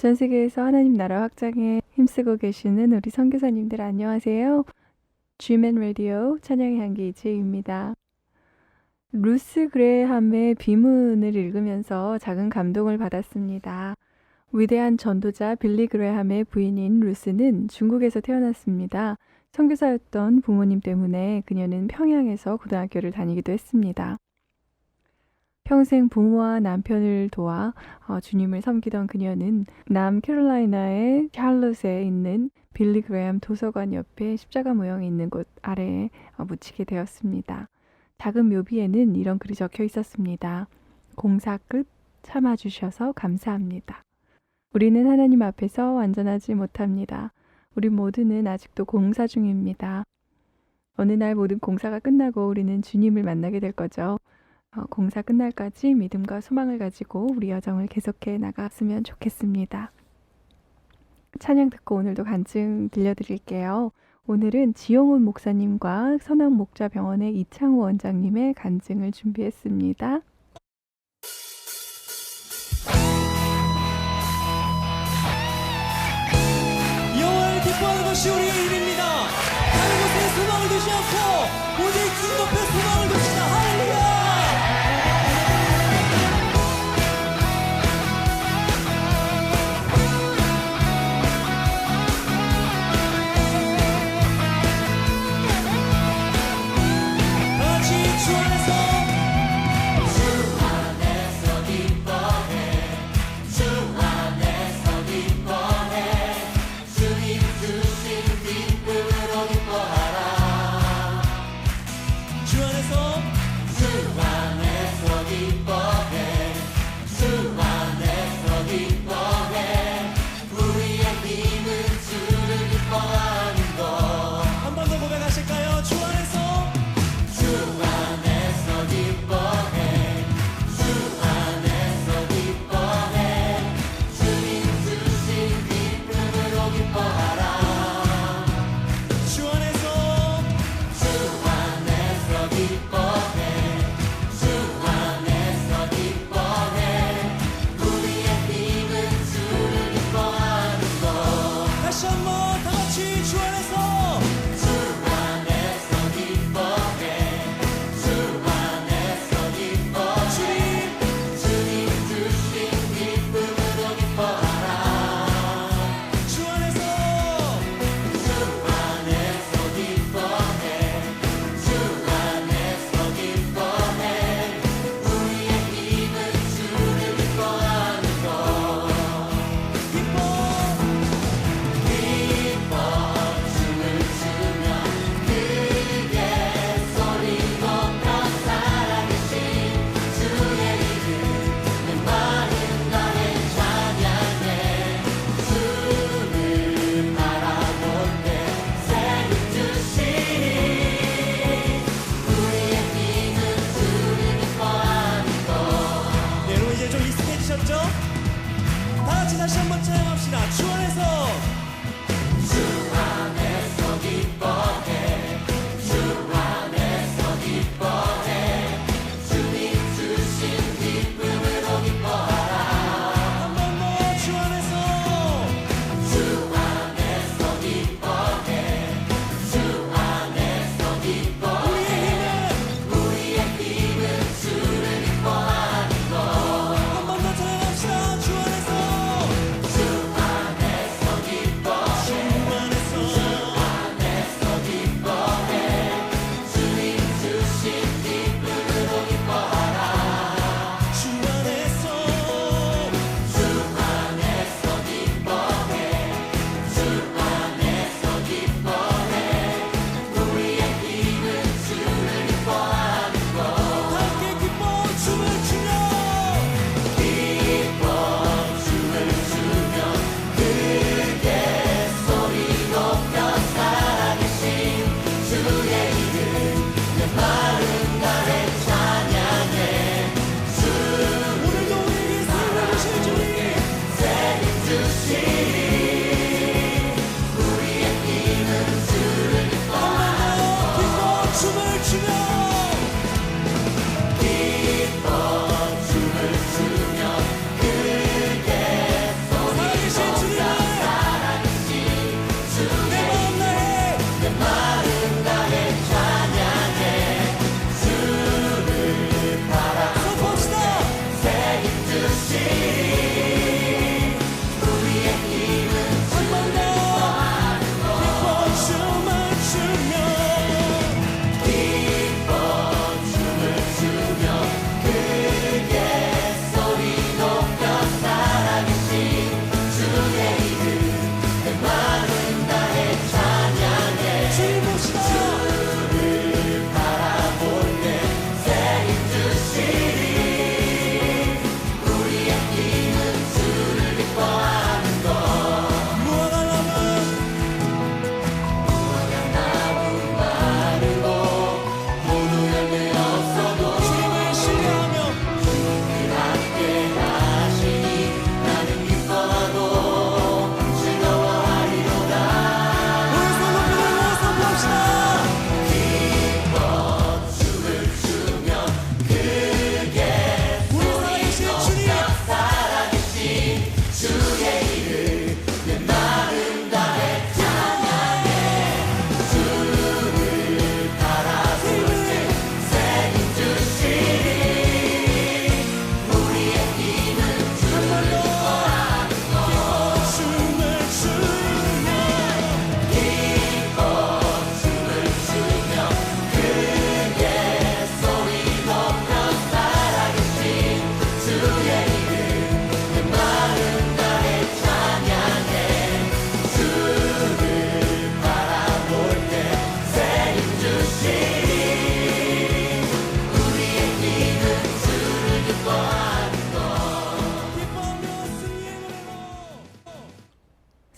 전 세계에서 하나님 나라 확장에 힘쓰고 계시는 우리 선교사님들 안녕하세요. G맨 라디오 찬양의 향기 이채희입니다. 루스 그레함의 비문을 읽으면서 작은 감동을 받았습니다. 위대한 전도자 빌리 그레함의 부인인 루스는 중국에서 태어났습니다. 선교사였던 부모님 때문에 그녀는 평양에서 고등학교를 다니기도 했습니다. 평생 부모와 남편을 도와 주님을 섬기던 그녀는 남캐롤라이나의 샬롯에 있는 빌리 그레함 도서관 옆에 십자가 모형이 있는 곳 아래에 묻히게 되었습니다. 작은 묘비에는 이런 글이 적혀 있었습니다. 공사 끝 참아주셔서 감사합니다. 우리는 하나님 앞에서 완전하지 못합니다. 우리 모두는 아직도 공사 중입니다. 어느 날 모든 공사가 끝나고 우리는 주님을 만나게 될 거죠. 공사 끝날까지 믿음과 소망을 가지고 우리 여정을 계속해 나갔으면 좋겠습니다. 찬양 듣고 오늘도 간증 들려드릴게요. 오늘은 지용훈 목사님과 선악목자병원의 이창호 원장님의 간증을 준비했습니다. 여호와를 기뻐하는 것이 우리의 일입니다. 다른 곳에 소망을 두지 않고 오직 주님 앞에 소망을 둡시다. 할렐루야.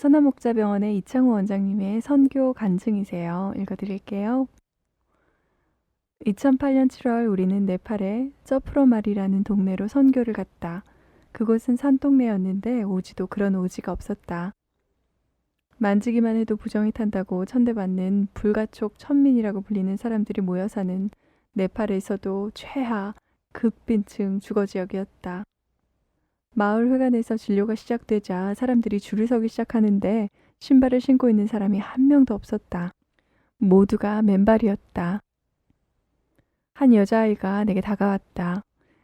천안목자병원의 이창호 원장님의 선교 간증이세요. 읽어드릴게요. 2008년 7월 우리는 네팔의 쩌프로마리라는 동네로 선교를 갔다. 그곳은 산동네였는데 오지도 그런 오지가 없었다. 만지기만 해도 부정이 탄다고 천대받는 불가촉 천민이라고 불리는 사람들이 모여 사는 네팔에서도 최하 극빈층 주거지역이었다. 마을 회관에서 진료가 시작되자 사람들이 줄을 서기 시작하는데 신발을 신고 있는 사람이 한 명도 없었다. 모두가 맨발이었다. 한 여자아이가 내게 다가왔다.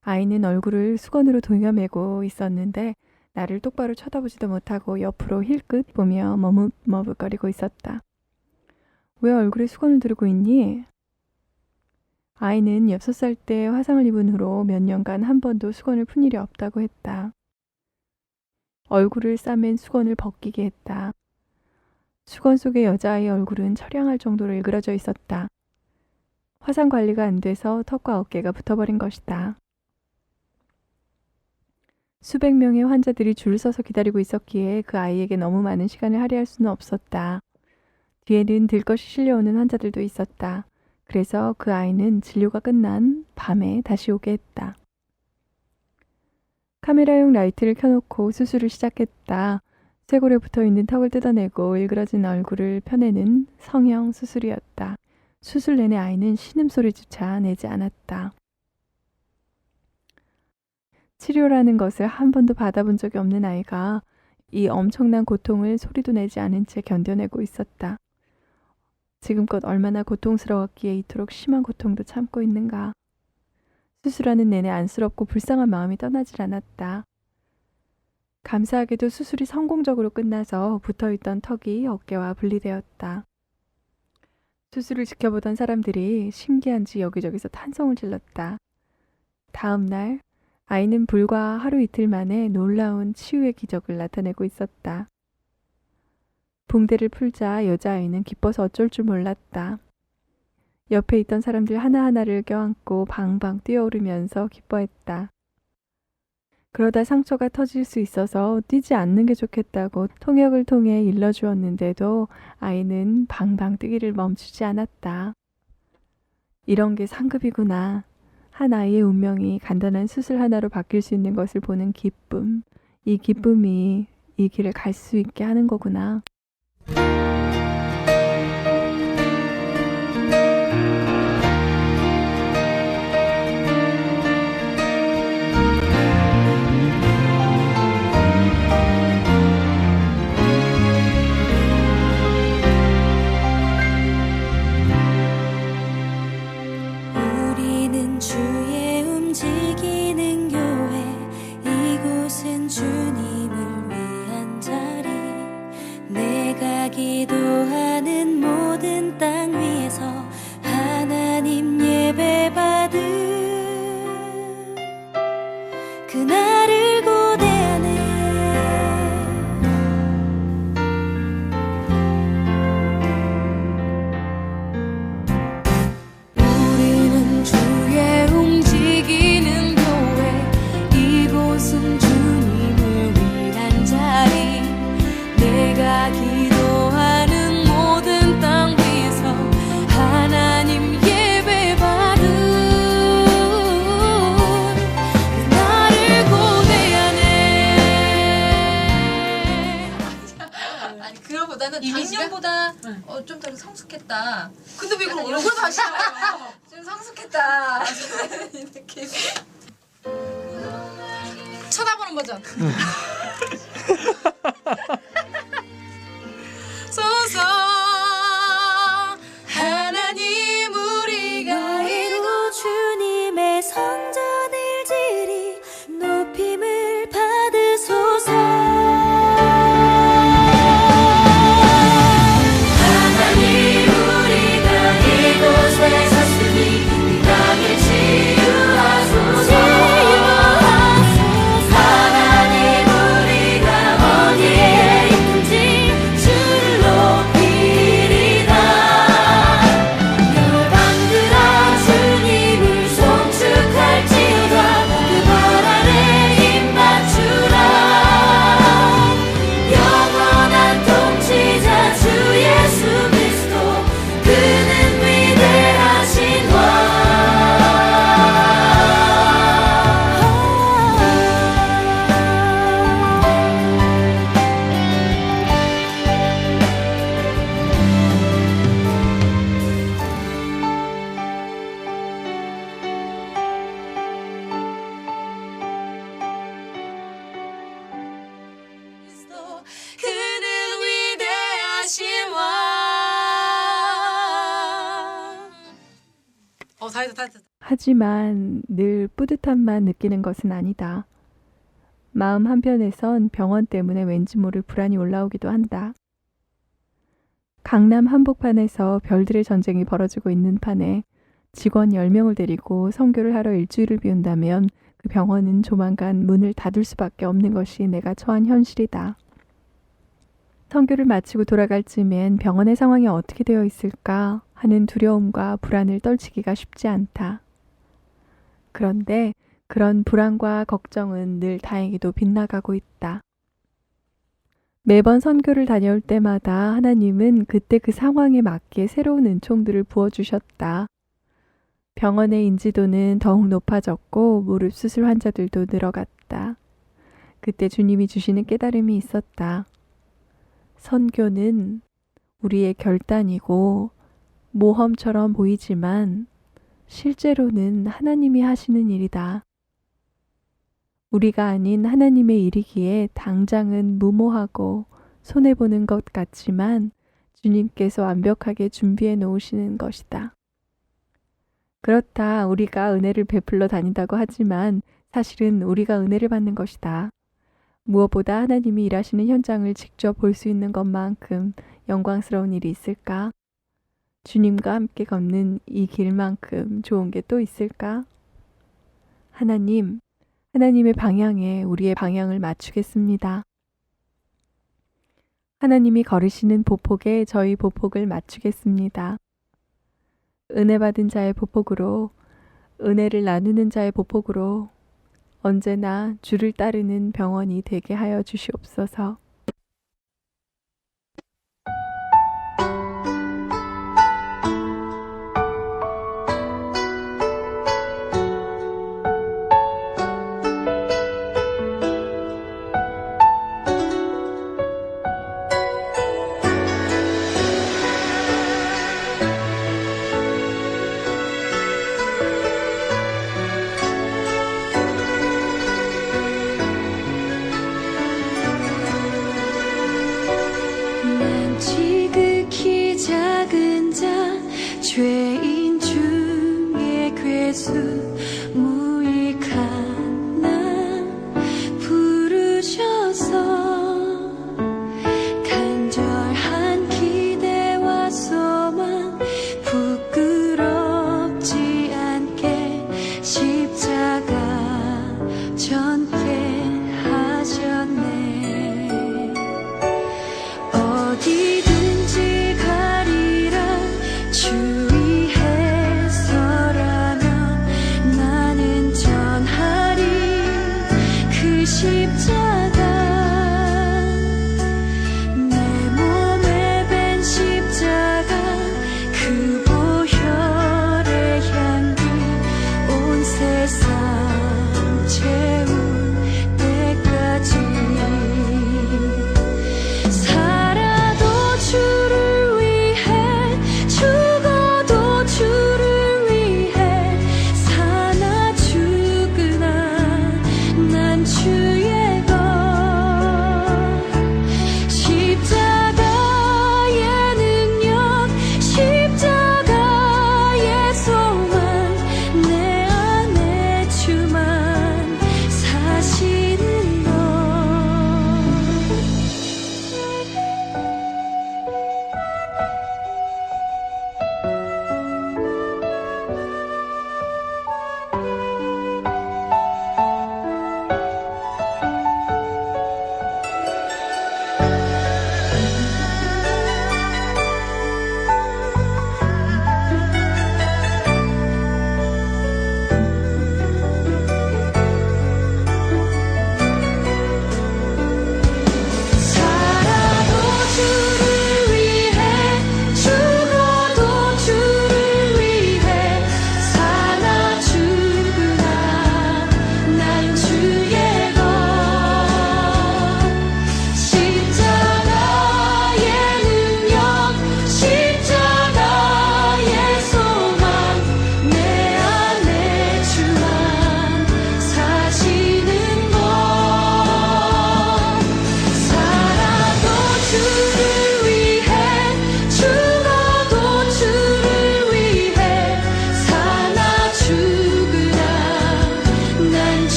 아이는 얼굴을 수건으로 동여매고 있었는데 나를 똑바로 쳐다보지도 못하고 옆으로 힐끗 보며 머뭇머뭇거리고 있었다. 왜 얼굴에 수건을 두르고 있니? 아이는 6살 때 화상을 입은 후로 몇 년간 한 번도 수건을 푼 일이 없다고 했다. 얼굴을 싸맨 수건을 벗기게 했다. 수건 속의 여자아이의 얼굴은 처량할 정도로 일그러져 있었다. 화상 관리가 안 돼서 턱과 어깨가 붙어버린 것이다. 수백 명의 환자들이 줄을 서서 기다리고 있었기에 그 아이에게 너무 많은 시간을 할애할 수는 없었다. 뒤에는 들것이 실려오는 환자들도 있었다. 그래서 그 아이는 진료가 끝난 밤에 다시 오게 했다. 카메라용 라이트를 켜놓고 수술을 시작했다. 쇄골에 붙어있는 턱을 뜯어내고 일그러진 얼굴을 펴내는 성형 수술이었다. 수술 내내 아이는 신음소리조차 내지 않았다. 치료라는 것을 한 번도 받아본 적이 없는 아이가 이 엄청난 고통을 소리도 내지 않은 채 견뎌내고 있었다. 지금껏 얼마나 고통스러웠기에 이토록 심한 고통도 참고 있는가. 수술하는 내내 안쓰럽고 불쌍한 마음이 떠나질 않았다. 감사하게도 수술이 성공적으로 끝나서 붙어있던 턱이 어깨와 분리되었다. 수술을 지켜보던 사람들이 신기한지 여기저기서 탄성을 질렀다. 다음 날 아이는 불과 하루 이틀 만에 놀라운 치유의 기적을 나타내고 있었다. 붕대를 풀자 여자아이는 기뻐서 어쩔 줄 몰랐다. 옆에 있던 사람들 하나하나를 껴안고 방방 뛰어오르면서 기뻐했다. 그러다 상처가 터질 수 있어서 뛰지 않는 게 좋겠다고 통역을 통해 일러주었는데도 아이는 방방 뛰기를 멈추지 않았다. 이런 게 상급이구나. 한 아이의 운명이 간단한 수술 하나로 바뀔 수 있는 것을 보는 기쁨. 이 기쁨이 이 길을 갈 수 있게 하는 거구나. 우리는 주의 움직이는 교회, 이곳은 주님을 위한 자리. 내가 기도하는 모든 땅 위에서 하나님 예배받은 그날을 고대하네. 우리는 주의 움직이는 교회, 이곳은 주님을 위한 자리. 내가 기도하는 모든 땅 위에서 하나님 예배받은 그날을 고대하네. 아니 그거보다는 이미지가? 작년보다 좀 더 성숙했다. 근데 왜 그걸 약간 얼굴 다시 해요? 좀 성숙했다. 이 느낌. 쳐다보는 버전. 소서 하나님 우리가 너희로 주님의 성전을 지리 높임을 받으소서. 하나님 우리가 이곳에 섰으니 이 땅을 치유하소서. 하나님 우리가 어디에 됐다. 하지만 늘 뿌듯함만 느끼는 것은 아니다. 마음 한편에선 병원 때문에 왠지 모를 불안이 올라오기도 한다. 강남 한복판에서 별들의 전쟁이 벌어지고 있는 판에 직원 10명을 데리고 선교를 하러 일주일을 비운다면 그 병원은 조만간 문을 닫을 수밖에 없는 것이 내가 처한 현실이다. 선교를 마치고 돌아갈 즈음엔 병원의 상황이 어떻게 되어 있을까 하는 두려움과 불안을 떨치기가 쉽지 않다. 그런데 그런 불안과 걱정은 늘 다행히도 빗나가고 있다. 매번 선교를 다녀올 때마다 하나님은 그때 그 상황에 맞게 새로운 은총들을 부어주셨다. 병원의 인지도는 더욱 높아졌고 무릎 수술 환자들도 늘어갔다. 그때 주님이 주시는 깨달음이 있었다. 선교는 우리의 결단이고 모험처럼 보이지만 실제로는 하나님이 하시는 일이다. 우리가 아닌 하나님의 일이기에 당장은 무모하고 손해보는 것 같지만 주님께서 완벽하게 준비해 놓으시는 것이다. 그렇다 우리가 은혜를 베풀러 다닌다고 하지만 사실은 우리가 은혜를 받는 것이다. 무엇보다 하나님이 일하시는 현장을 직접 볼 수 있는 것만큼 영광스러운 일이 있을까? 주님과 함께 걷는 이 길만큼 좋은 게 또 있을까? 하나님의 방향에 우리의 방향을 맞추겠습니다. 하나님이 걸으시는 보폭에 저희 보폭을 맞추겠습니다. 은혜 받은 자의 보폭으로, 은혜를 나누는 자의 보폭으로 언제나 주를 따르는 병원이 되게 하여 주시옵소서. 난 지극히 작은 자 죄인 중에 괴수 무익한 나 부르셔서 간절한 기대와 소망 부끄럽지 않게 십자가 전폐하셨네. 어디든지 가리라 주 위에 서라면 나는 전하리 그 십자가 내 몸에 밴 십자가 그 보혈의 향기 온 세상 채울 때까지 살아도 주를 위해 죽어도 주를 위해 사나 죽으나 난 주의 것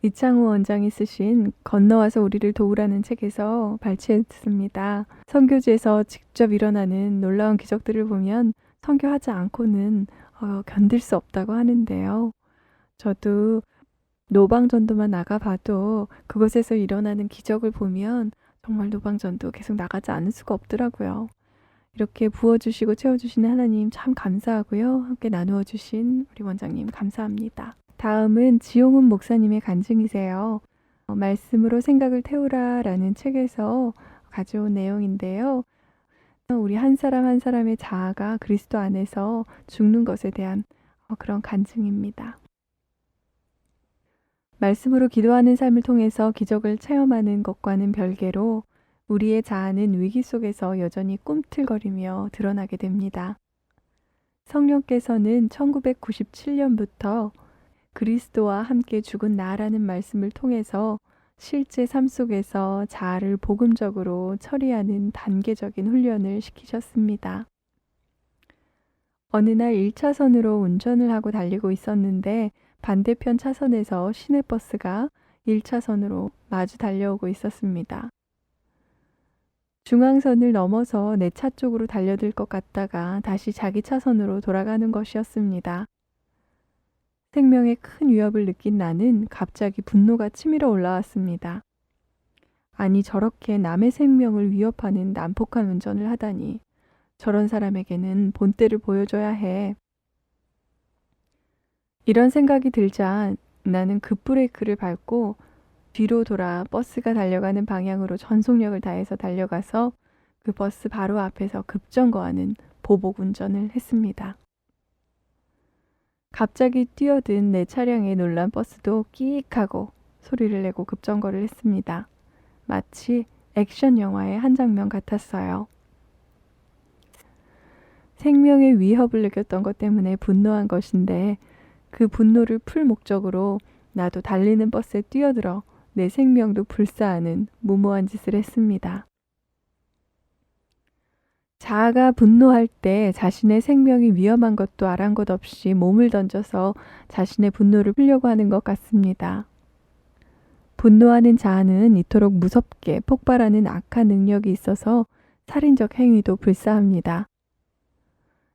이창호 원장이 쓰신 건너와서 우리를 도우라는 책에서 발췌했습니다. 선교지에서 직접 일어나는 놀라운 기적들을 보면 선교하지 않고는 견딜 수 없다고 하는데요. 저도 노방전도만 나가봐도 그곳에서 일어나는 기적을 보면 정말 노방전도 계속 나가지 않을 수가 없더라고요. 이렇게 부어주시고 채워주시는 하나님 참 감사하고요. 함께 나누어주신 우리 원장님 감사합니다. 다음은 지용훈 목사님의 간증이세요. 말씀으로 생각을 태우라 라는 책에서 가져온 내용인데요. 우리 한 사람 한 사람의 자아가 그리스도 안에서 죽는 것에 대한 그런 간증입니다. 말씀으로 기도하는 삶을 통해서 기적을 체험하는 것과는 별개로 우리의 자아는 위기 속에서 여전히 꿈틀거리며 드러나게 됩니다. 성령께서는 1997년부터 그리스도와 함께 죽은 나라는 말씀을 통해서 실제 삶 속에서 자아를 복음적으로 처리하는 단계적인 훈련을 시키셨습니다. 어느 날 1차선으로 운전을 하고 달리고 있었는데 반대편 차선에서 시내버스가 1차선으로 마주 달려오고 있었습니다. 중앙선을 넘어서 내 차 쪽으로 달려들 것 같다가 다시 자기 차선으로 돌아가는 것이었습니다. 생명에 큰 위협을 느낀 나는 갑자기 분노가 치밀어 올라왔습니다. 아니 저렇게 남의 생명을 위협하는 난폭한 운전을 하다니 저런 사람에게는 본때를 보여줘야 해. 이런 생각이 들자 나는 급브레이크를 밟고 뒤로 돌아 버스가 달려가는 방향으로 전속력을 다해서 달려가서 그 버스 바로 앞에서 급정거하는 보복 운전을 했습니다. 갑자기 뛰어든 내 차량에 놀란 버스도 끼익하고 소리를 내고 급정거를 했습니다. 마치 액션 영화의 한 장면 같았어요. 생명의 위협을 느꼈던 것 때문에 분노한 것인데 그 분노를 풀 목적으로 나도 달리는 버스에 뛰어들어 내 생명도 불사하는 무모한 짓을 했습니다. 자아가 분노할 때 자신의 생명이 위험한 것도 아랑곳 없이 몸을 던져서 자신의 분노를 풀려고 하는 것 같습니다. 분노하는 자아는 이토록 무섭게 폭발하는 악한 능력이 있어서 살인적 행위도 불사합니다.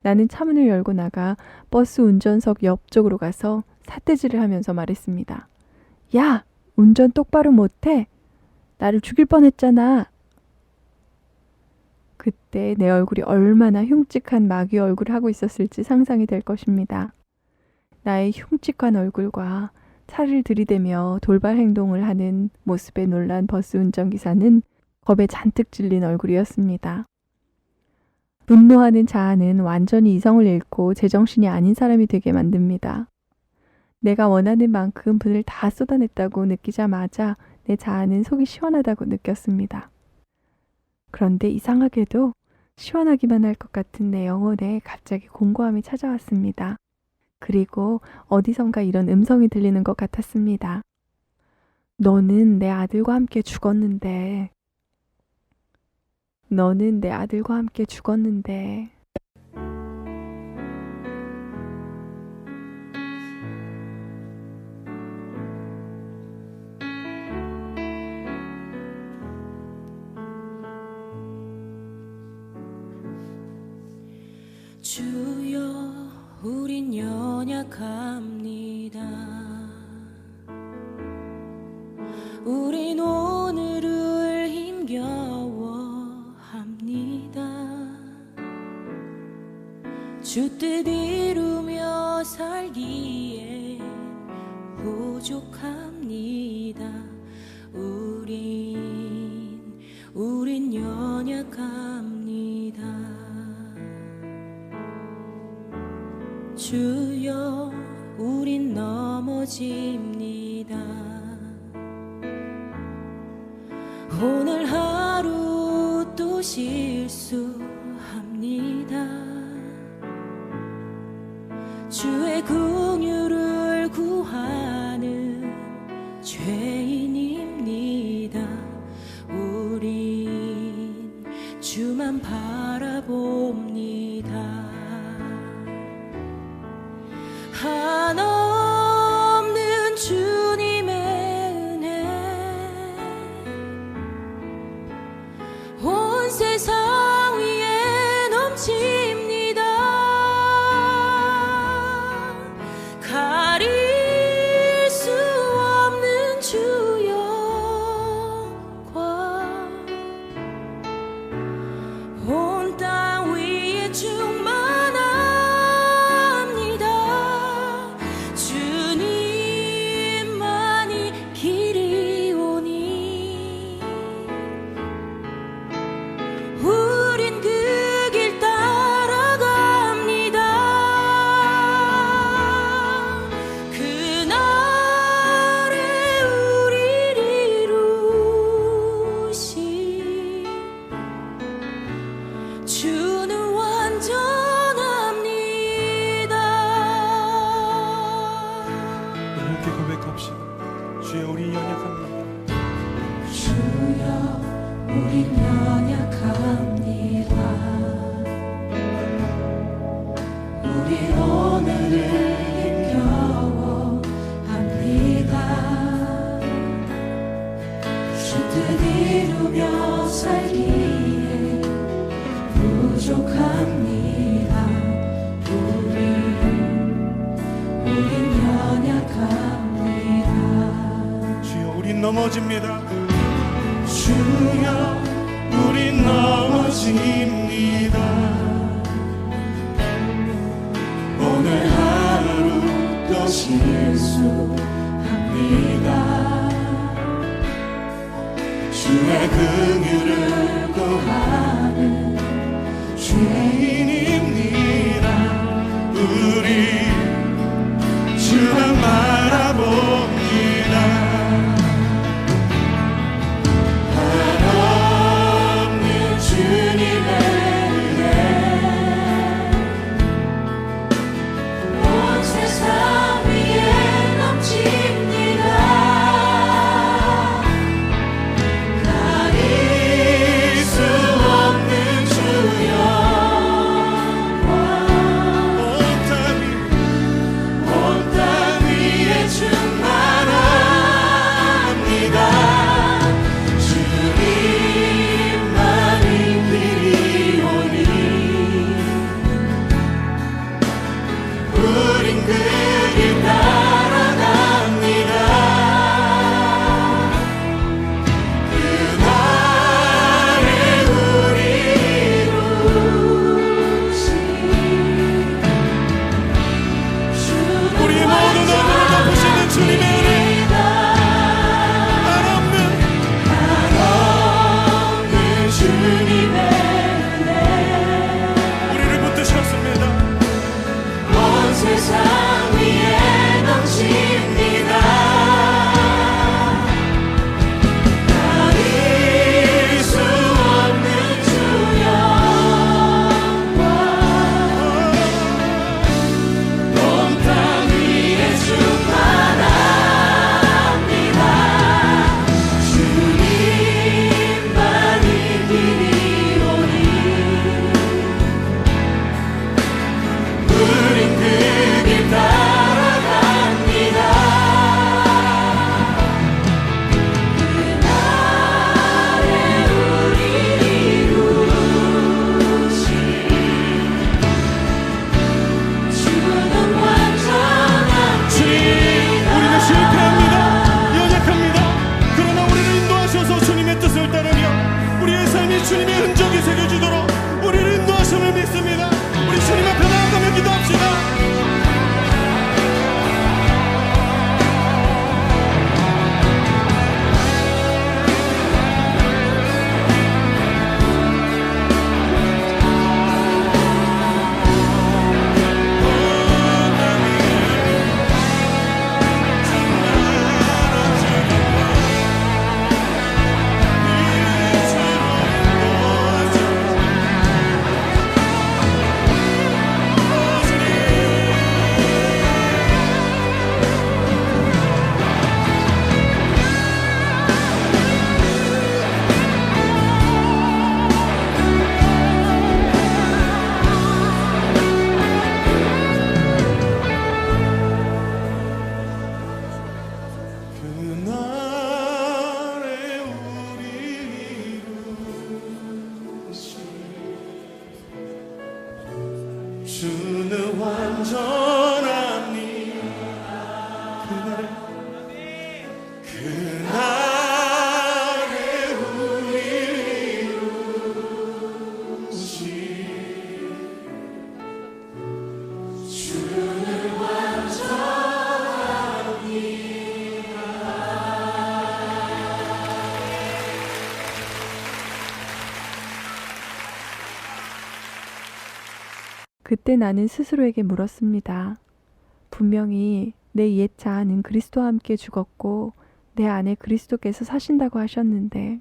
나는 차문을 열고 나가 버스 운전석 옆쪽으로 가서 삿대질을 하면서 말했습니다. 야! 운전 똑바로 못해? 나를 죽일 뻔했잖아. 그때 내 얼굴이 얼마나 흉측한 마귀 얼굴을 하고 있었을지 상상이 될 것입니다. 나의 흉측한 얼굴과 차를 들이대며 돌발 행동을 하는 모습에 놀란 버스 운전기사는 겁에 잔뜩 질린 얼굴이었습니다. 분노하는 자아는 완전히 이성을 잃고 제정신이 아닌 사람이 되게 만듭니다. 내가 원하는 만큼 분을 다 쏟아냈다고 느끼자마자 내 자아는 속이 시원하다고 느꼈습니다. 그런데 이상하게도 시원하기만 할 것 같은 내 영혼에 갑자기 공고함이 찾아왔습니다. 그리고 어디선가 이런 음성이 들리는 것 같았습니다. 너는 내 아들과 함께 죽었는데. 너는 내 아들과 함께 죽었는데. 주여 우린 연약합니다. 우린 오늘을 힘겨워합니다. 주 뜻 이루며 살기에 부족합니다. 우린 연약합니다. 주여 우린 넘어집니다. 오늘 하루 또 실수합니다. 주의 긍휼을 구하는 죄인입니다. 우린 주만 바라봅니다. 한없는 주님의 주님만이 길이오니 우린 그 길 따라갑니다. 그날에 우리를 이루신 주는 완전합니다. 함께 고백합시다. 주여 우리 연약합니다. 주여 우린 연약합니다. 우리 오늘을 힘겨워 합니다. 주 뜻 이루며 살기에 부족합니다. 우린 연약합니다. 주여 우린 넘어집니다. 주여 우린 넘어집니다. 오늘 하루 또 실수합니다. 주의 긍휼을 구하는 죄인입니다. 우리 주만 바라봅니다. 한없는 주님의 은혜 온 세상 위에 넘칩니다. 가릴 수 없는 주여 온 땅 위에 그때 나는 스스로에게 물었습니다. 분명히 내 옛 자아는 그리스도와 함께 죽었고 내 안에 그리스도께서 사신다고 하셨는데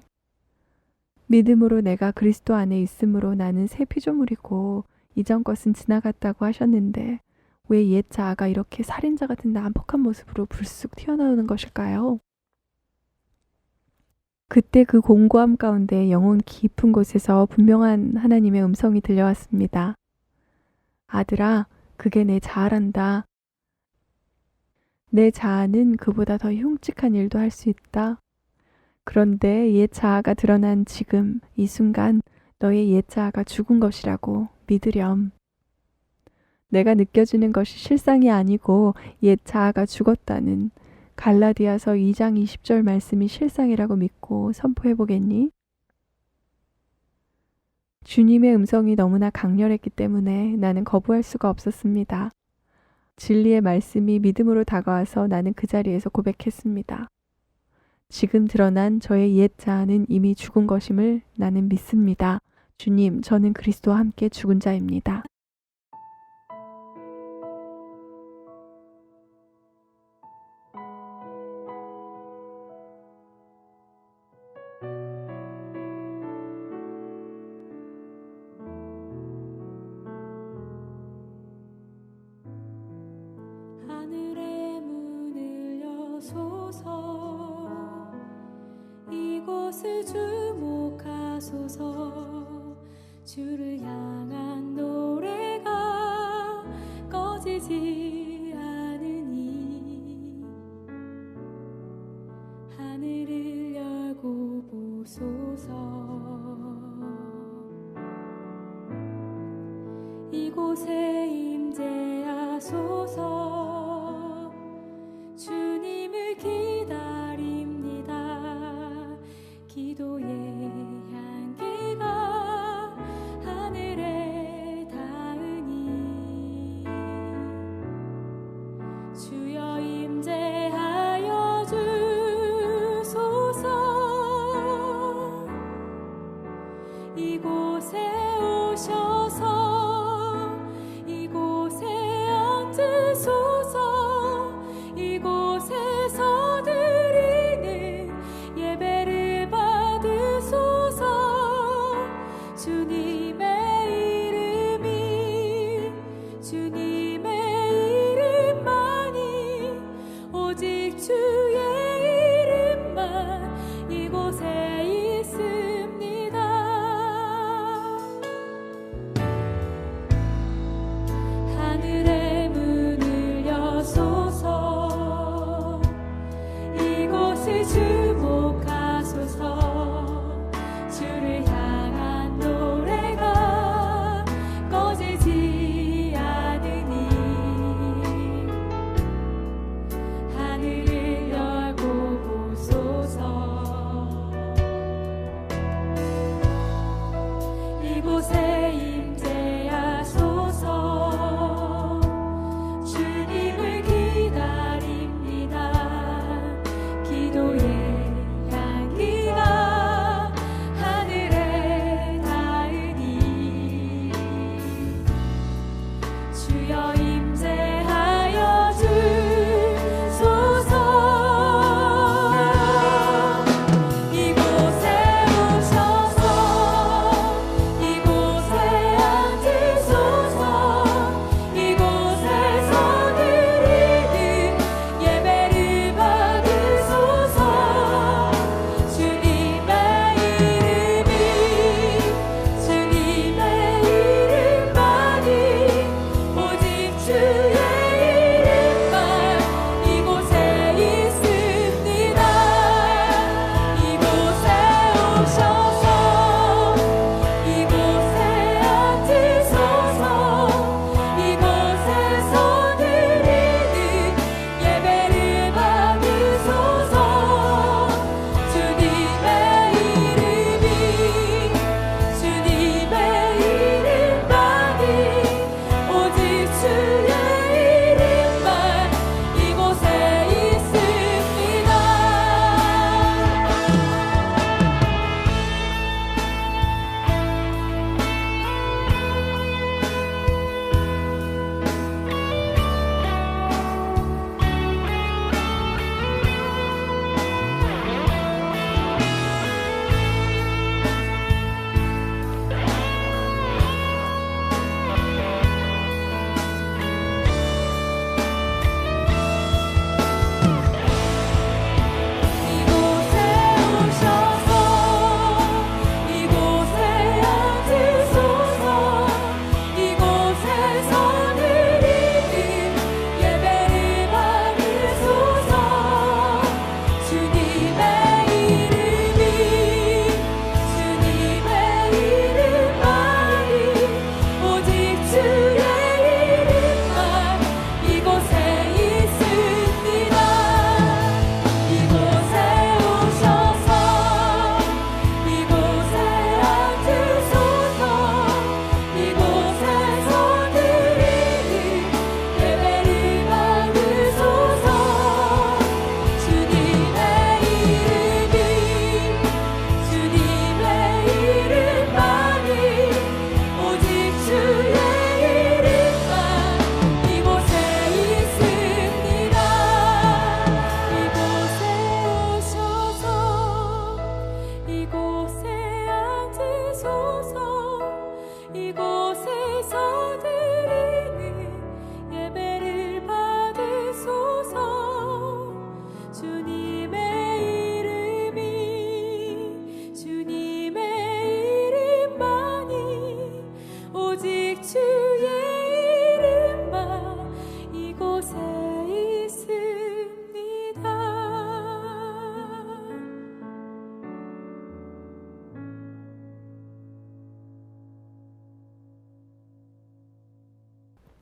믿음으로 내가 그리스도 안에 있으므로 나는 새 피조물이고 이전 것은 지나갔다고 하셨는데 왜 옛 자아가 이렇게 살인자 같은 난폭한 모습으로 불쑥 튀어나오는 것일까요? 그때 그 공고함 가운데 영혼 깊은 곳에서 분명한 하나님의 음성이 들려왔습니다. 아들아, 그게 내 자아란다. 내 자아는 그보다 더 흉측한 일도 할 수 있다. 그런데 옛 자아가 드러난 지금 이 순간 너의 옛 자아가 죽은 것이라고 믿으렴. 내가 느껴지는 것이 실상이 아니고 옛 자아가 죽었다는 갈라디아서 2장 20절 말씀이 실상이라고 믿고 선포해 보겠니? 주님의 음성이 너무나 강렬했기 때문에 나는 거부할 수가 없었습니다. 진리의 말씀이 믿음으로 다가와서 나는 그 자리에서 고백했습니다. 지금 드러난 저의 옛 자아는 이미 죽은 것임을 나는 믿습니다. 주님, 저는 그리스도와 함께 죽은 자입니다. 하늘의 문을 여소서 이곳을 주목하소서 주를 향한 노래가 꺼지지 않으니 하늘을 열고 보소서 이곳에 임재하소서 주님을 기다립니다. 기도의 향기가 하늘에 닿으니 주여 임재하여 주소서 이곳에 오셔서 이곳에 앉으소서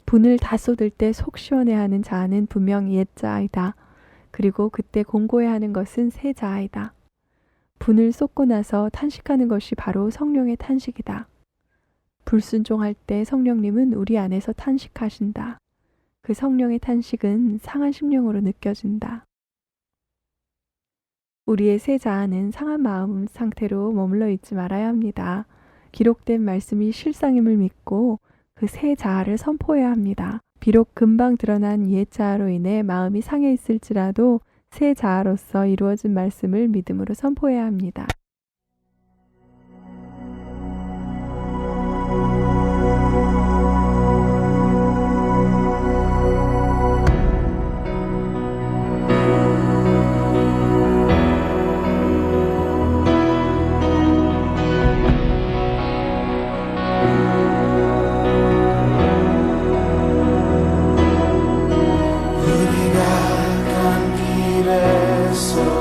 분을 다 쏟을 때 속 시원해하는 자아는 분명 옛 자아이다. 그리고 그때 공고해하는 것은 새 자아이다. 분을 쏟고 나서 탄식하는 것이 바로 성령의 탄식이다. 불순종할 때 성령님은 우리 안에서 탄식하신다. 그 성령의 탄식은 상한 심령으로 느껴진다. 우리의 새 자아는 상한 마음 상태로 머물러 있지 말아야 합니다. 기록된 말씀이 실상임을 믿고 그 새 자아를 선포해야 합니다. 비록 금방 드러난 옛 자아로 인해 마음이 상해 있을지라도 새 자아로서 이루어진 말씀을 믿음으로 선포해야 합니다. 우리가 간 길에서도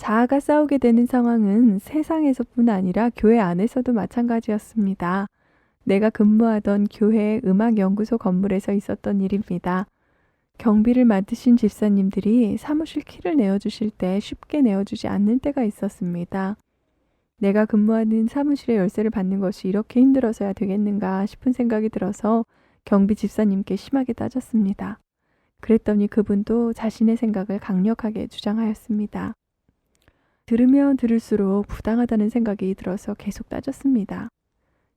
자아가 싸우게 되는 상황은 세상에서뿐 아니라 교회 안에서도 마찬가지였습니다. 내가 근무하던 교회 음악연구소 건물에서 있었던 일입니다. 경비를 맡으신 집사님들이 사무실 키를 내어주실 때 쉽게 내어주지 않는 때가 있었습니다. 내가 근무하는 사무실의 열쇠를 받는 것이 이렇게 힘들어서야 되겠는가 싶은 생각이 들어서 경비 집사님께 심하게 따졌습니다. 그랬더니 그분도 자신의 생각을 강력하게 주장하였습니다. 들으면 들을수록 부당하다는 생각이 들어서 계속 따졌습니다.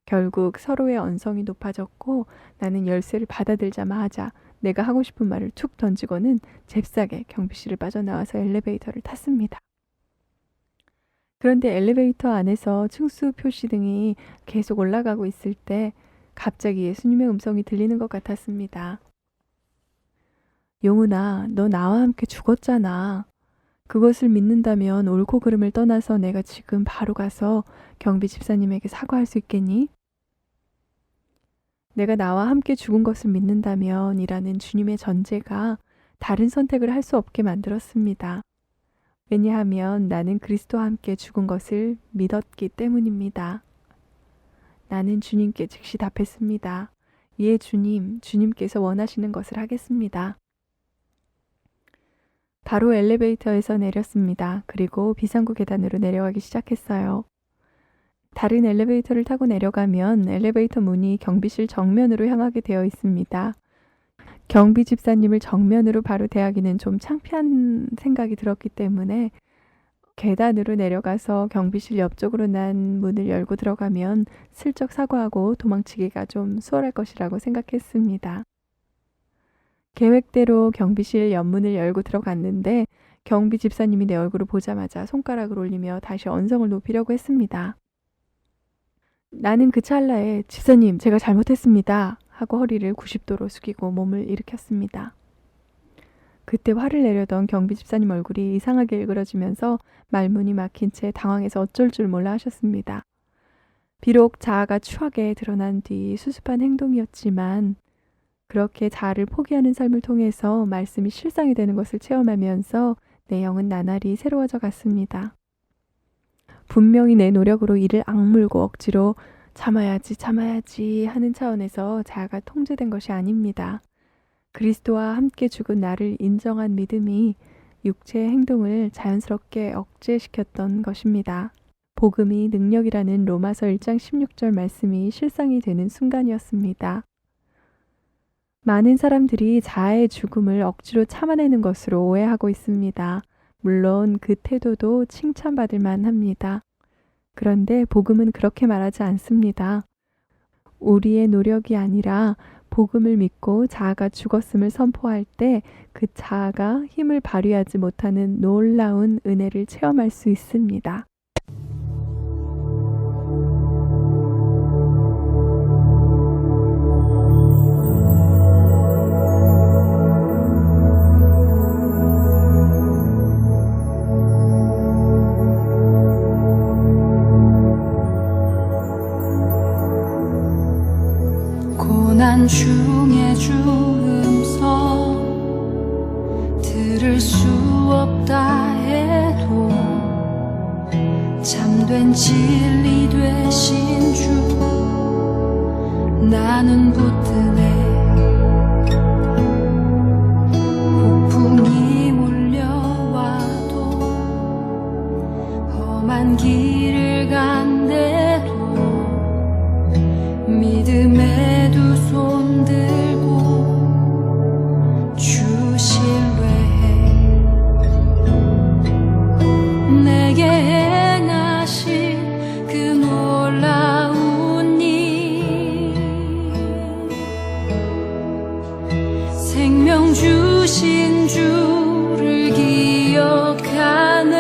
결국 서로의 언성이 높아졌고 나는 열쇠를 받아들자마자 내가 하고 싶은 말을 툭 던지고는 잽싸게 경비실을 빠져나와서 엘리베이터를 탔습니다. 그런데 엘리베이터 안에서 층수 표시등이 계속 올라가고 있을 때 갑자기 예수님의 음성이 들리는 것 같았습니다. 용훈아, 너 나와 함께 죽었잖아. 그것을 믿는다면 옳고 그름을 떠나서 내가 지금 바로 가서 경비 집사님에게 사과할 수 있겠니? 내가 나와 함께 죽은 것을 믿는다면 이라는 주님의 전제가 다른 선택을 할 수 없게 만들었습니다. 왜냐하면 나는 그리스도와 함께 죽은 것을 믿었기 때문입니다. 나는 주님께 즉시 답했습니다. 예, 주님, 주님께서 원하시는 것을 하겠습니다. 바로 엘리베이터에서 내렸습니다. 그리고 비상구 계단으로 내려가기 시작했어요. 다른 엘리베이터를 타고 내려가면 엘리베이터 문이 경비실 정면으로 향하게 되어 있습니다. 경비 집사님을 정면으로 바로 대하기는 좀 창피한 생각이 들었기 때문에 계단으로 내려가서 경비실 옆쪽으로 난 문을 열고 들어가면 슬쩍 사과하고 도망치기가 좀 수월할 것이라고 생각했습니다. 계획대로 경비실 옆문을 열고 들어갔는데 경비 집사님이 내 얼굴을 보자마자 손가락을 올리며 다시 언성을 높이려고 했습니다. 나는 그 찰나에 집사님, 제가 잘못했습니다 하고 허리를 90도로 숙이고 몸을 일으켰습니다. 그때 화를 내려던 경비 집사님 얼굴이 이상하게 일그러지면서 말문이 막힌 채 당황해서 어쩔 줄 몰라 하셨습니다. 비록 자아가 추하게 드러난 뒤 수습한 행동이었지만 그렇게 자아를 포기하는 삶을 통해서 말씀이 실상이 되는 것을 체험하면서 내 영은 나날이 새로워져 갔습니다. 분명히 내 노력으로 이를 악물고 억지로 참아야지 하는 차원에서 자아가 통제된 것이 아닙니다. 그리스도와 함께 죽은 나를 인정한 믿음이 육체의 행동을 자연스럽게 억제시켰던 것입니다. 복음이 능력이라는 로마서 1장 16절 말씀이 실상이 되는 순간이었습니다. 많은 사람들이 자아의 죽음을 억지로 참아내는 것으로 오해하고 있습니다. 물론 그 태도도 칭찬받을 만합니다. 그런데 복음은 그렇게 말하지 않습니다. 우리의 노력이 아니라 복음을 믿고 자아가 죽었음을 선포할 때 그 자아가 힘을 발휘하지 못하는 놀라운 은혜를 체험할 수 있습니다. 고난 중에 주 음성 들을 수 없다 해도 참된 진리 되신 주 나는 붙드네 폭풍이 몰려와도 험한 길을 간대도 믿음의 두 손 들고 주 신뢰해 내게 행하신 그 놀라운 일 생명 주신 주를 기억하네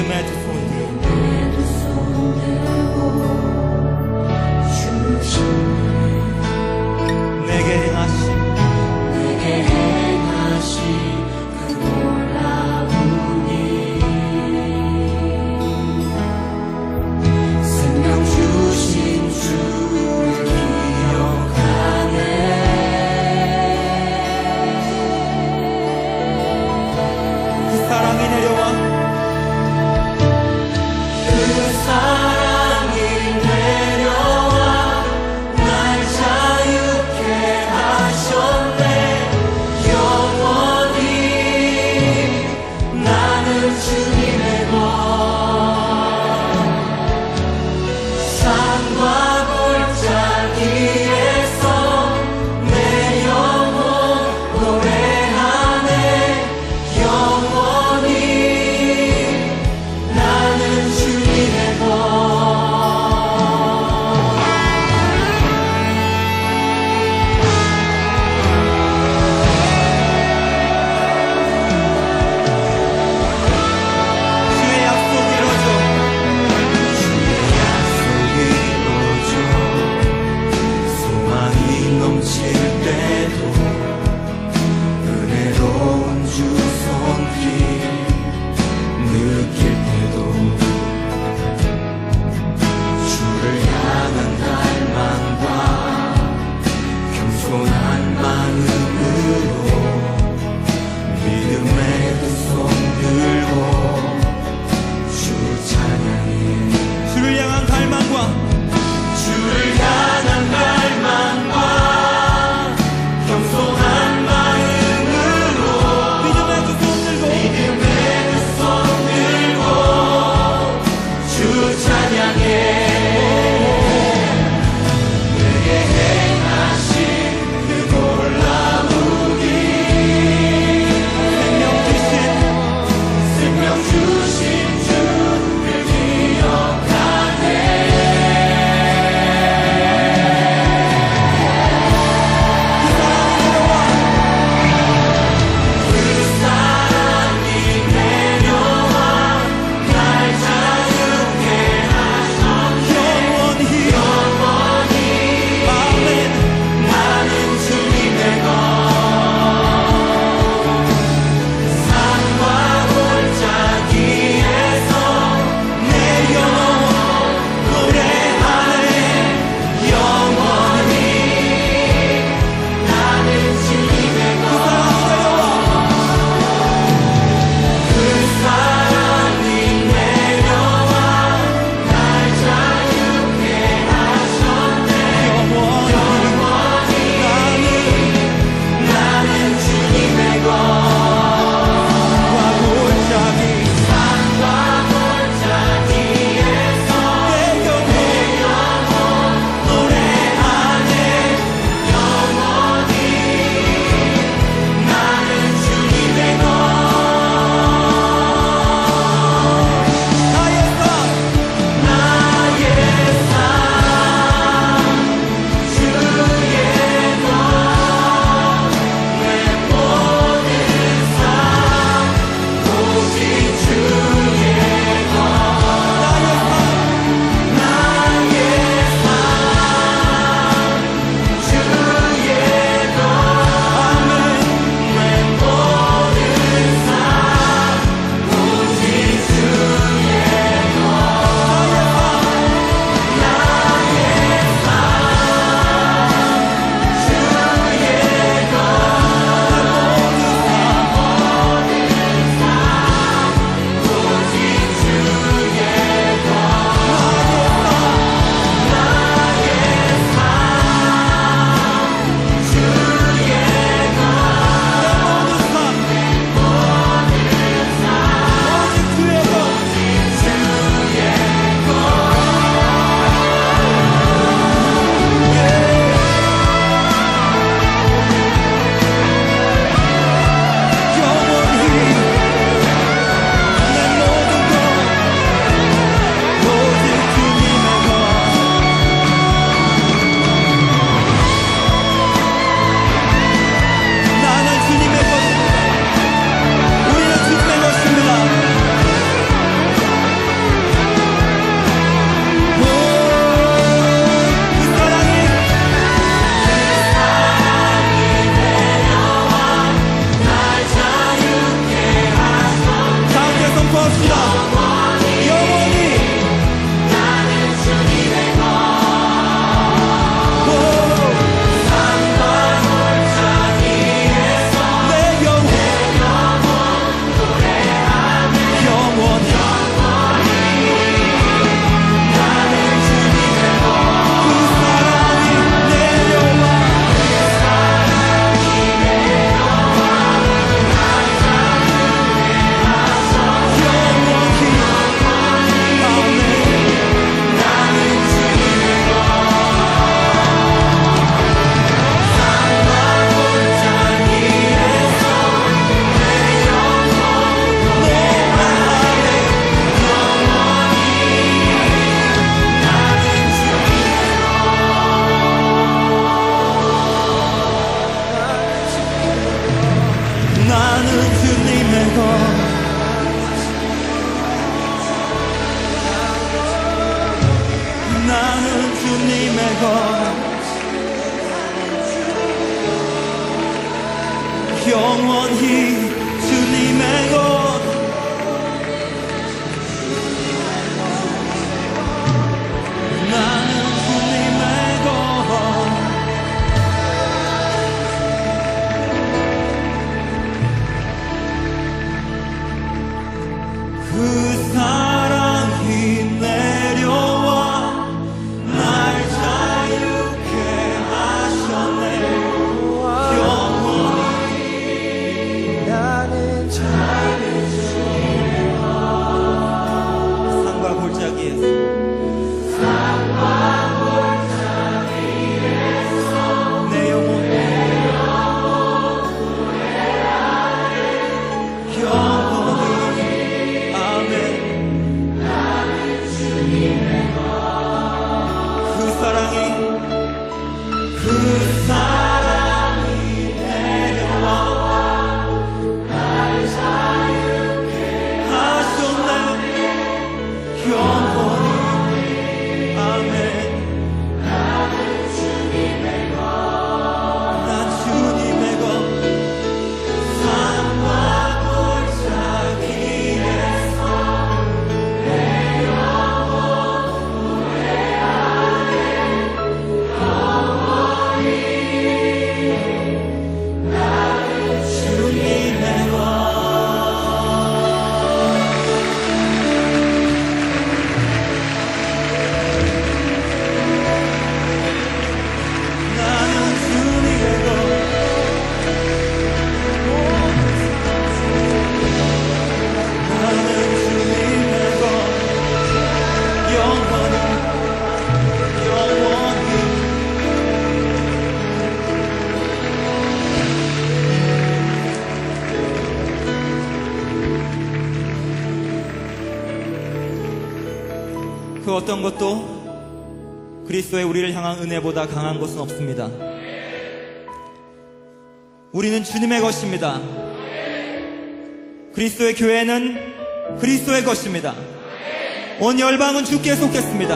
믿음의 두 손 들고 내게 행하신 그 놀라운 일 생명 주신 주를 기억하네 그 사랑이 내려와 그 사랑이 내려와 날 자유케 하셨네 영원히 나는 주님의 것 산과 골짜기에서 내 영혼 노래하네 영원히 나갑시다. 영원히 나는 주님의 것 산과 골짜 위에서 내 영혼 노래하며 영원히 나는 주님의 것 그 사랑이 내려와 영원히 아멘. 나는 주님의 것 산과 골짜 위에서 내 영혼 노래하며 영원히 나는 주님의 나는 주님의 것 나는 주님의 것 영원히 주님의 것 나는 주님의 것 그 사랑이 내려와 날 자유케 하셨네 영원히 나는 산과 골짜기에서 내 영혼 영원히 아멘 그 사랑이 내려와 날 자유케 하셨네 영원히 아멘 난 주님의 것 산과 골짜기에서 내 영혼 노래하네 주님의 것 나는 주님의 것 나는 주님의 것 영원히 그 어떤 것도 그리스도의 우리를 향한 은혜보다 강한 것은 없습니다. 우리는 주님의 것입니다. 그리스도의 교회는 그리스도의 것입니다. 온 열방은 주께 속했습니다.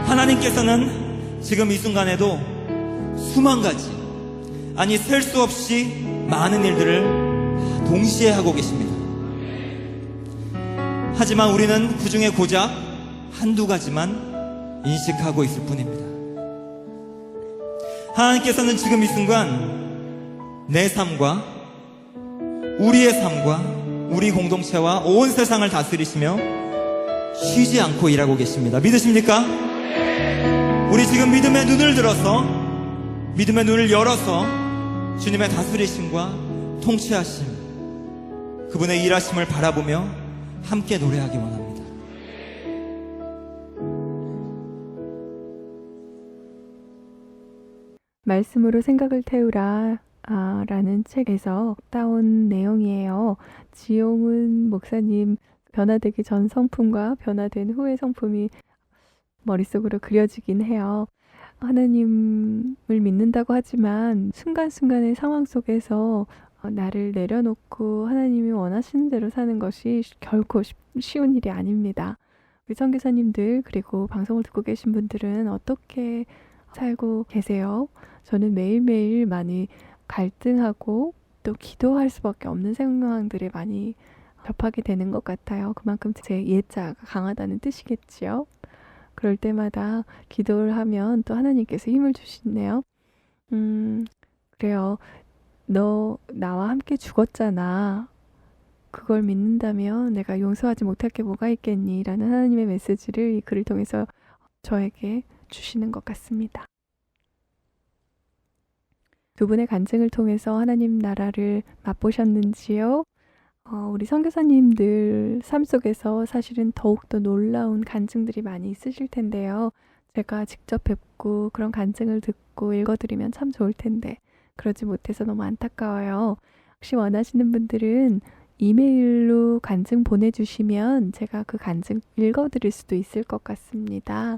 하나님께서는 지금 이 순간에도 수만 가지, 아니 셀 수 없이 많은 일들을 동시에 하고 계십니다. 하지만 우리는 그 중에 고작 한두 가지만 인식하고 있을 뿐입니다. 하나님께서는 지금 이 순간 내 삶과 우리의 삶과 우리 공동체와 온 세상을 다스리시며 쉬지 않고 일하고 계십니다. 믿으십니까? 우리 지금 믿음의 눈을 들어서, 믿음의 눈을 열어서 주님의 다스리심과 통치하심, 그분의 일하심을 바라보며 함께 노래하기 원합니다. 말씀으로 생각을 태우라 라는 책에서 따온 내용이에요. 지용은 목사님 변화되기 전 성품과 변화된 후의 성품이 머릿속으로 그려지긴 해요. 하나님을 믿는다고 하지만 순간순간의 상황 속에서 나를 내려놓고 하나님이 원하시는 대로 사는 것이 결코 쉬운 일이 아닙니다. 우리 선교사님들 그리고 방송을 듣고 계신 분들은 어떻게 살고 계세요? 저는 매일매일 많이 갈등하고 또 기도할 수밖에 없는 상황들에 많이 접하게 되는 것 같아요. 그만큼 제 예자가 강하다는 뜻이겠지요. 그럴 때마다 기도를 하면 또 하나님께서 힘을 주시네요. 그래요. 너 나와 함께 죽었잖아. 그걸 믿는다면 내가 용서하지 못할 게 뭐가 있겠니? 라는 하나님의 메시지를 이 글을 통해서 저에게 주시는 것 같습니다. 두 분의 간증을 통해서 하나님 나라를 맛보셨는지요? 우리 선교사님들 삶 속에서 사실은 더욱더 놀라운 간증들이 많이 있으실 텐데요. 제가 직접 뵙고 그런 간증을 듣고 읽어드리면 참 좋을 텐데 그러지 못해서 너무 안타까워요. 혹시 원하시는 분들은 이메일로 간증 보내주시면 제가 그 간증 읽어드릴 수도 있을 것 같습니다.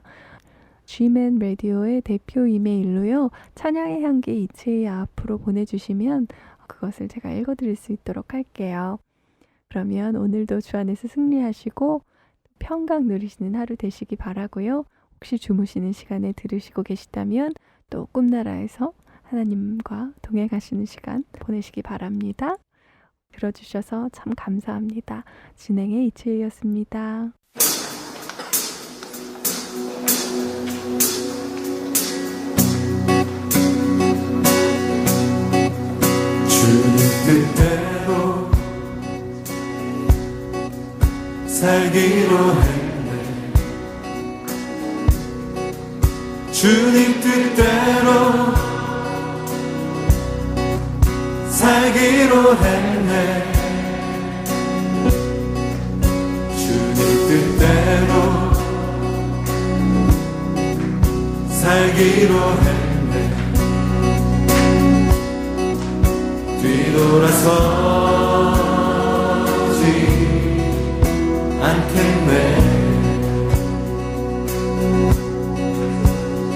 Gman 라디오의 대표 이메일로요. 찬양의 향기 이채희 앞으로 보내주시면 그것을 제가 읽어드릴 수 있도록 할게요. 그러면 오늘도 주 안에서 승리하시고 평강 누리시는 하루 되시기 바라고요. 혹시 주무시는 시간에 들으시고 계시다면 또 꿈나라에서 하나님과 동행하시는 시간 보내시기 바랍니다. 들어주셔서 참 감사합니다. 진행의 이채희였습니다. 주님 뜻대로 살기로 했네. 주님 뜻대로 살기로 했네. 주님 뜻대로 살기로 했네. 뒤돌아서지 않겠네.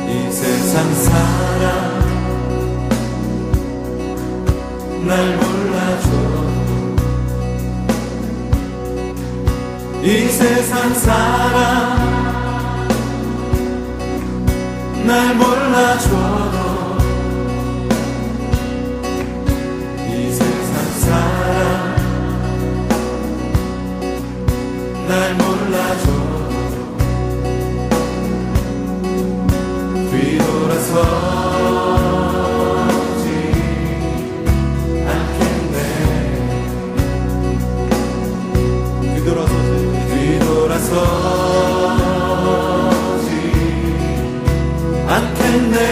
이 세상 사람 날 몰라줘. 이 세상 사람 날 몰라줘도 이 세상 사람 날 몰라줘도 뒤돌아서 뒤돌아서지 않겠네.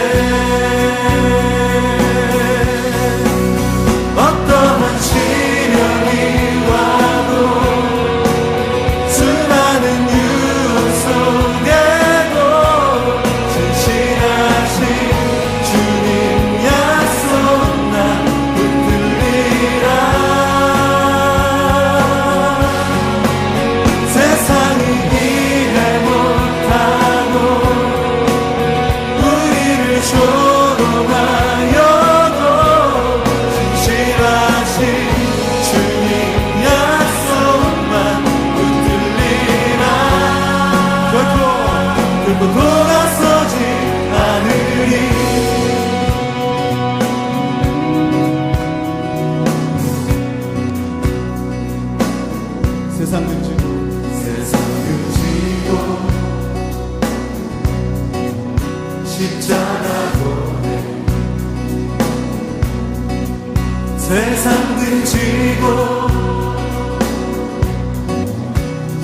어떠한 시련이 와도 수많은 유혹 속에도 진실하신 주님 약속 난 붙들리라. 세상이 이해 못하고 우리를 조롱하여도 진실하신 주님 약속만 붙들리라. 결코 돌아서지 않으리. 세상 등지고 십자가 보내. 세상 등지고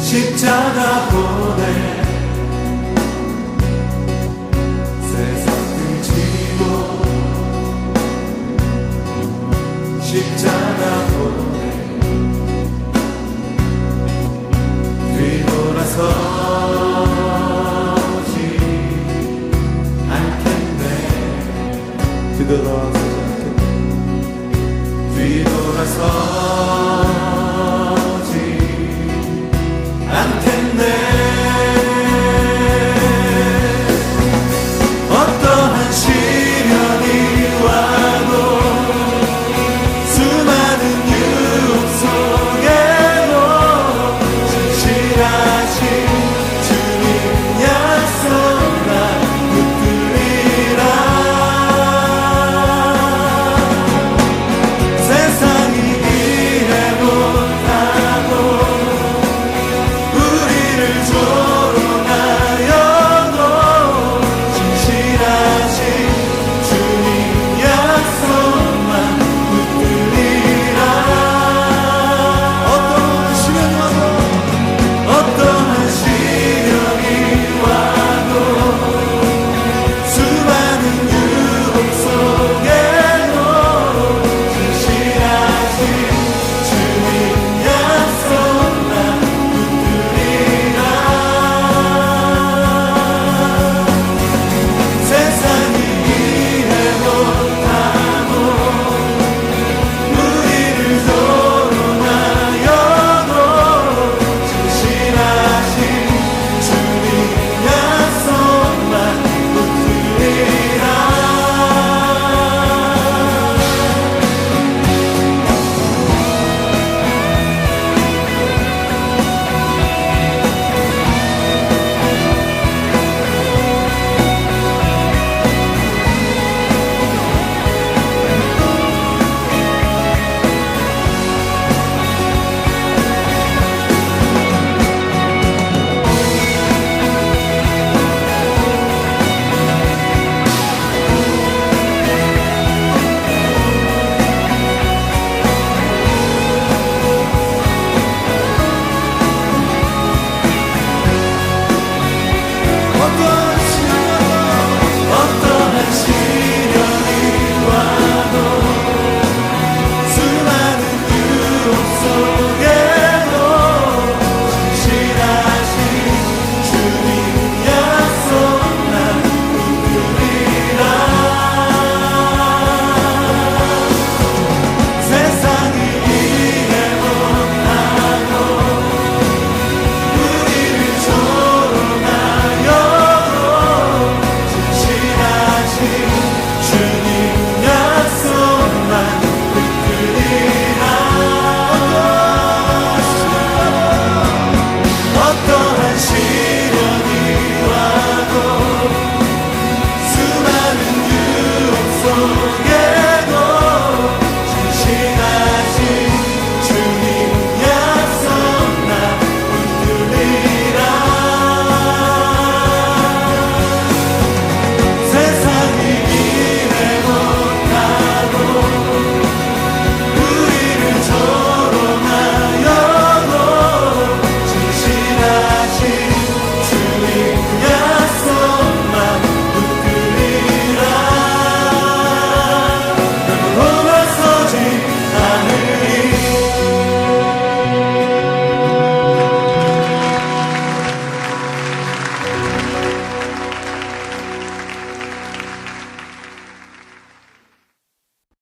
십자가 보내.